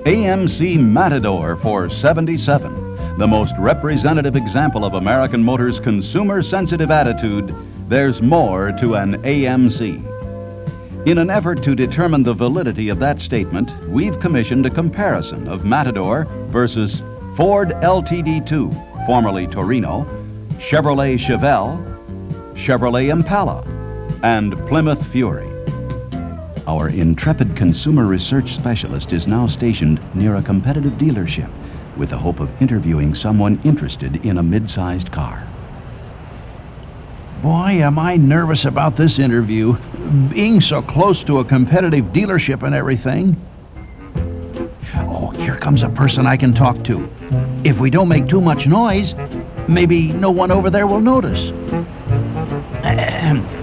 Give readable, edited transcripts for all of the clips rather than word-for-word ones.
AMC Matador for 77, the most representative example of American Motors' consumer-sensitive attitude. There's more to an AMC. In an effort to determine the validity of that statement, we've commissioned a comparison of Matador versus Ford LTD2, formerly Torino, Chevrolet Chevelle, Chevrolet Impala, and Plymouth Fury. Our intrepid consumer research specialist is now stationed near a competitive dealership with the hope of interviewing someone interested in a mid-sized car. Boy, am I nervous about this interview, being so close to a competitive dealership and everything. Oh, here comes a person I can talk to. If we don't make too much noise, maybe no one over there will notice.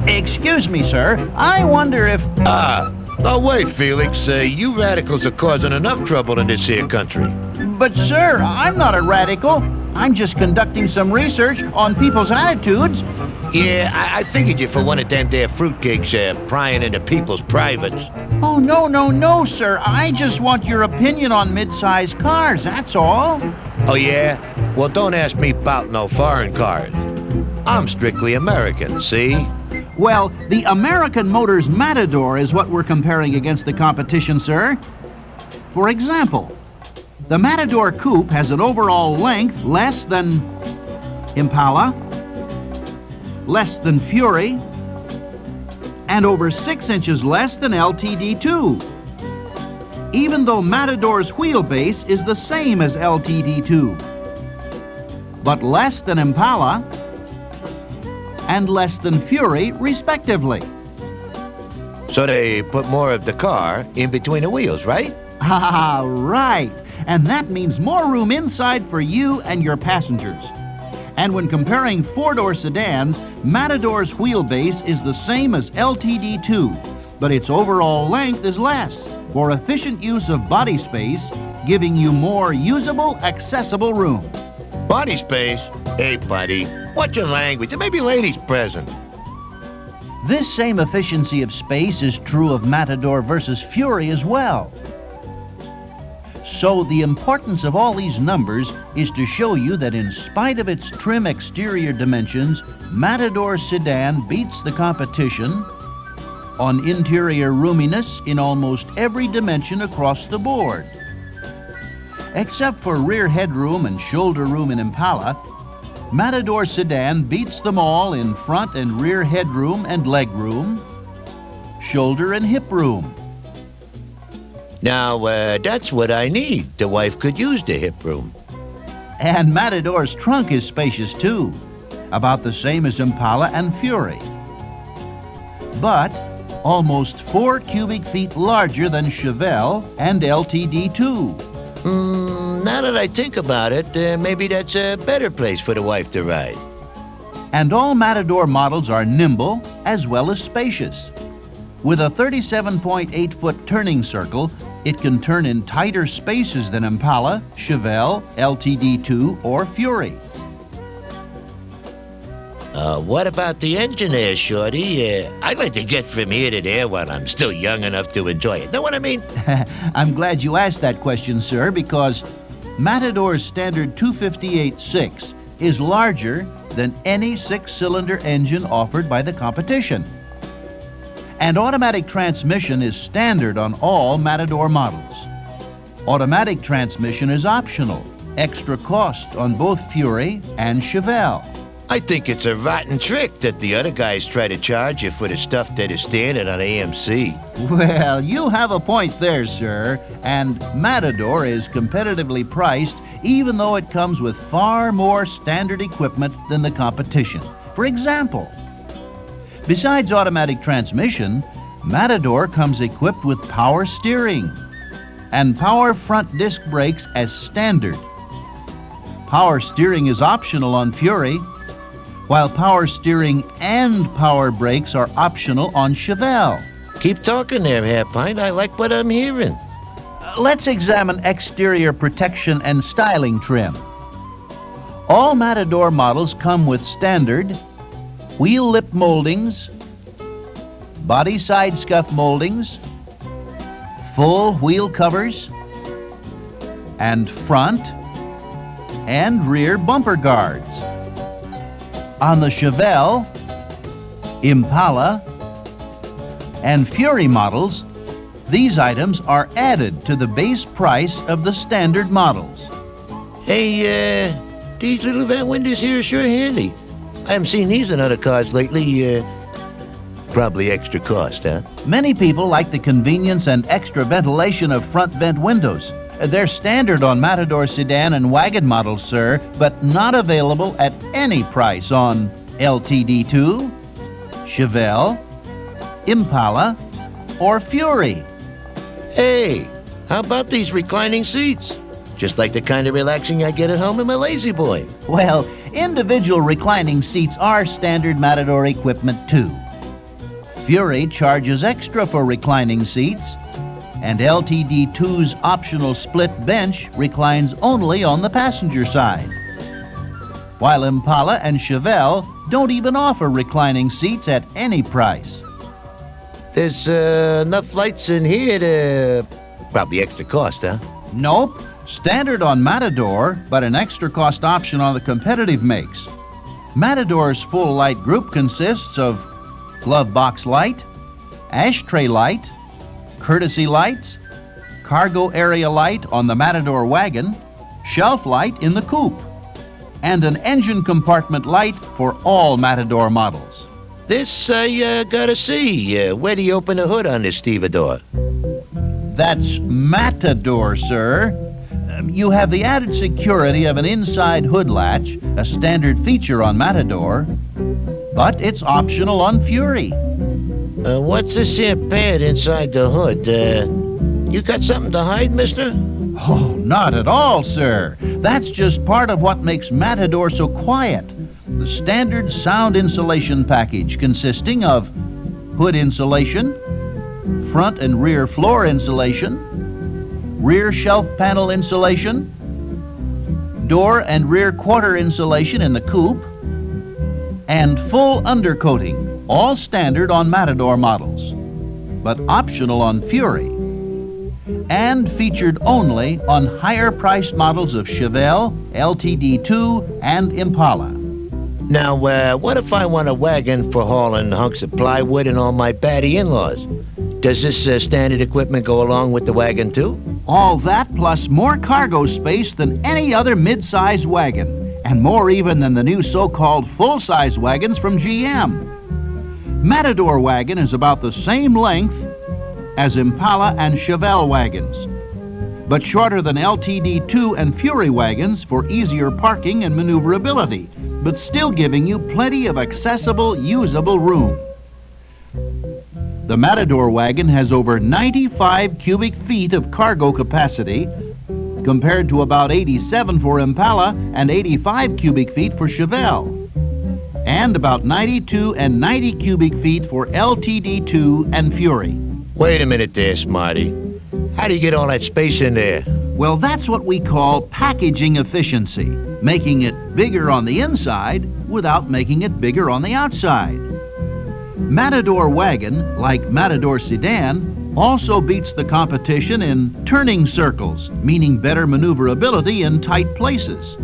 Excuse me, sir. I wonder if... No way, Felix. You radicals are causing enough trouble in this here country. But, sir, I'm not a radical. I'm just conducting some research on people's attitudes. Yeah, I figured you for one of them there fruitcakes prying into people's privates. Oh, no, sir. I just want your opinion on mid-sized cars, that's all. Oh, yeah? Well, don't ask me about no foreign cars. I'm strictly American, see? Well, the American Motors Matador is what we're comparing against the competition, sir. For example, the Matador Coupe has an overall length less than Impala, less than Fury, and over 6 inches less than LTD2. Even though Matador's wheelbase is the same as LTD2, but less than Impala and less than Fury, respectively. So they put more of the car in between the wheels, right? Ah, right. And that means more room inside for you and your passengers. And when comparing four-door sedans, Matador's wheelbase is the same as LTD2, but its overall length is less for efficient use of body space, giving you more usable, accessible room. Body space? Hey, buddy, what's your language? There may be ladies present. This same efficiency of space is true of Matador versus Fury as well. So the importance of all these numbers is to show you that in spite of its trim exterior dimensions, Matador sedan beats the competition on interior roominess in almost every dimension across the board. Except for rear headroom and shoulder room in Impala, Matador sedan beats them all in front and rear headroom and leg room, shoulder and hip room. Now, that's what I need. The wife could use the hip room. And Matador's trunk is spacious too, about the same as Impala and Fury, but almost 4 cubic feet larger than Chevelle and LTD2. Now that I think about it, maybe that's a better place for the wife to ride. And all Matador models are nimble as well as spacious. With a 37.8-foot turning circle, it can turn in tighter spaces than Impala, Chevelle, LTD2, or Fury. What about the engine there, Shorty? I'd like to get from here to there while I'm still young enough to enjoy it. Know what I mean? I'm glad you asked that question, sir, because Matador's standard 258.6 is larger than any 6-cylinder engine offered by the competition. And automatic transmission is standard on all Matador models. Automatic transmission is optional, extra cost on both Fury and Chevelle. I think it's a rotten trick that the other guys try to charge you for the stuff that is standard on AMC. Well, you have a point there, sir. And Matador is competitively priced even though it comes with far more standard equipment than the competition. For example, besides automatic transmission, Matador comes equipped with power steering and power front disc brakes as standard. Power steering is optional on Fury, while power steering and power brakes are optional on Chevelle. Keep talking there, Half Pint. I like what I'm hearing. Let's examine exterior protection and styling trim. All Matador models come with standard wheel lip moldings, body side scuff moldings, full wheel covers, and front and rear bumper guards. On the Chevelle, Impala, and Fury models, these items are added to the base price of the standard models. Hey, these little vent windows here are sure handy. I haven't seen these in other cars lately. Probably extra cost, huh? Many people like the convenience and extra ventilation of front vent windows. They're standard on Matador sedan and wagon models, sir, but not available at any price on LTD2, Chevelle, Impala, or Fury. Hey, how about these reclining seats? Just like the kind of relaxing I get at home in my Lazy Boy. Well, individual reclining seats are standard Matador equipment too. Fury charges extra for reclining seats, and LTD2's optional split bench reclines only on the passenger side, while Impala and Chevelle don't even offer reclining seats at any price. There's enough lights in here to... Probably extra cost, huh? Nope, standard on Matador, but an extra cost option on the competitive makes. Matador's full light group consists of glove box light, ashtray light, courtesy lights, cargo area light on the Matador wagon, shelf light in the coupe, and an engine compartment light for all Matador models. This I gotta see. Where do you open the hood on this stevedore? That's Matador, sir. You have the added security of an inside hood latch, a standard feature on Matador, but it's optional on Fury. What's this here pad inside the hood? You got something to hide, mister? Oh, not at all, sir. That's just part of what makes Matador so quiet. The standard sound insulation package consisting of hood insulation, front and rear floor insulation, rear shelf panel insulation, door and rear quarter insulation in the coupe, and full undercoating, all standard on Matador models, but optional on Fury, and featured only on higher-priced models of Chevelle, LTD2, and Impala. Now, what if I want a wagon for hauling hunks of plywood and all my batty in-laws? Does this standard equipment go along with the wagon, too? All that plus more cargo space than any other mid-size wagon, and more even than the new so-called full-size wagons from GM. Matador wagon is about the same length as Impala and Chevelle wagons, but shorter than LTD2 and Fury wagons for easier parking and maneuverability, but still giving you plenty of accessible, usable room. The Matador wagon has over 95 cubic feet of cargo capacity, compared to about 87 for Impala and 85 cubic feet for Chevelle, and about 92 and 90 cubic feet for LTD2 and Fury. Wait a minute there, Smarty. How do you get all that space in there? Well, that's what we call packaging efficiency, making it bigger on the inside without making it bigger on the outside. Matador wagon, like Matador sedan, also beats the competition in turning circles, meaning better maneuverability in tight places.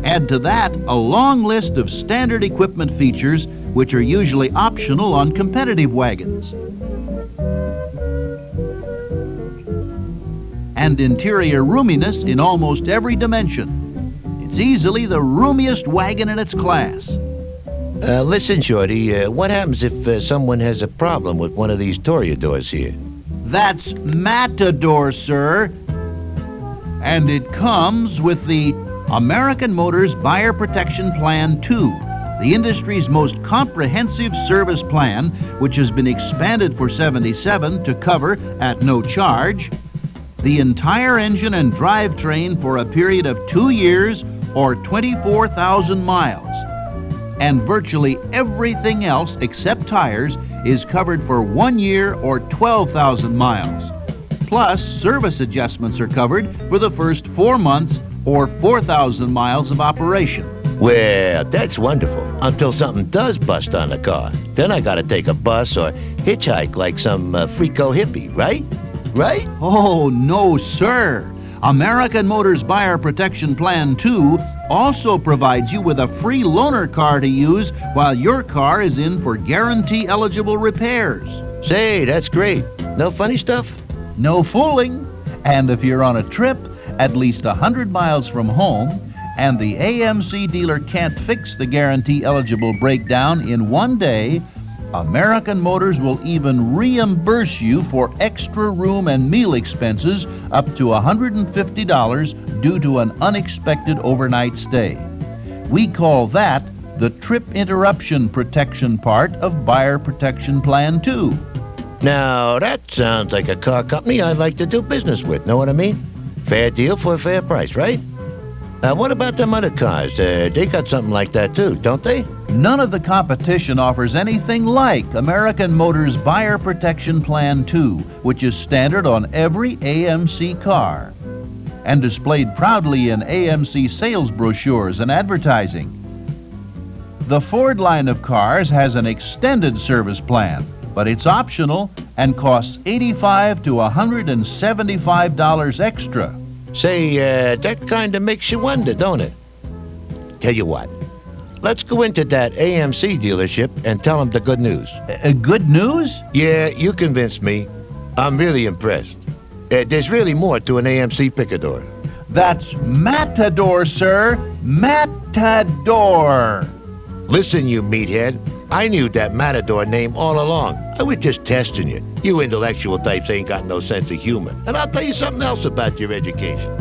Add to that a long list of standard equipment features which are usually optional on competitive wagons. And interior roominess in almost every dimension. It's easily the roomiest wagon in its class. Listen, Shorty, what happens if someone has a problem with one of these Toreadors here? That's Matador, sir. And it comes with the American Motors Buyer Protection Plan 2, the industry's most comprehensive service plan, which has been expanded for 77 to cover, at no charge, the entire engine and drivetrain for a period of 2 years or 24,000 miles. And virtually everything else except tires is covered for 1 year or 12,000 miles. Plus, service adjustments are covered for the first 4 months or 4,000 miles of operation. Well, that's wonderful. Until something does bust on the car. Then I gotta take a bus or hitchhike like some freako hippie, right? right? Oh, no, sir. American Motors Buyer Protection Plan 2 also provides you with a free loaner car to use while your car is in for guarantee-eligible repairs. Say, that's great. No funny stuff? No fooling. And if you're on a trip at least 100 miles from home and the AMC dealer can't fix the guarantee-eligible breakdown in one day, American Motors will even reimburse you for extra room and meal expenses up to $150 due to an unexpected overnight stay. We call that the trip interruption protection part of Buyer Protection Plan 2. Now, that sounds like a car company I'd like to do business with, know what I mean? Fair deal for a fair price, right? What about them other cars? They got something like that too, don't they? None of the competition offers anything like American Motors Buyer Protection Plan 2, which is standard on every AMC car and displayed proudly in AMC sales brochures and advertising. The Ford line of cars has an extended service plan, but it's optional and costs $85 to $175 extra. Say, that kind of makes you wonder, don't it? Tell you what, let's go into that AMC dealership and tell them the good news. Good news? Yeah, you convinced me. I'm really impressed. There's really more to an AMC Picador. That's Matador, sir. Matador. Listen, you meathead. I knew that Matador name all along. I was just testing you. You intellectual types ain't got no sense of humor. And I'll tell you something else about your education.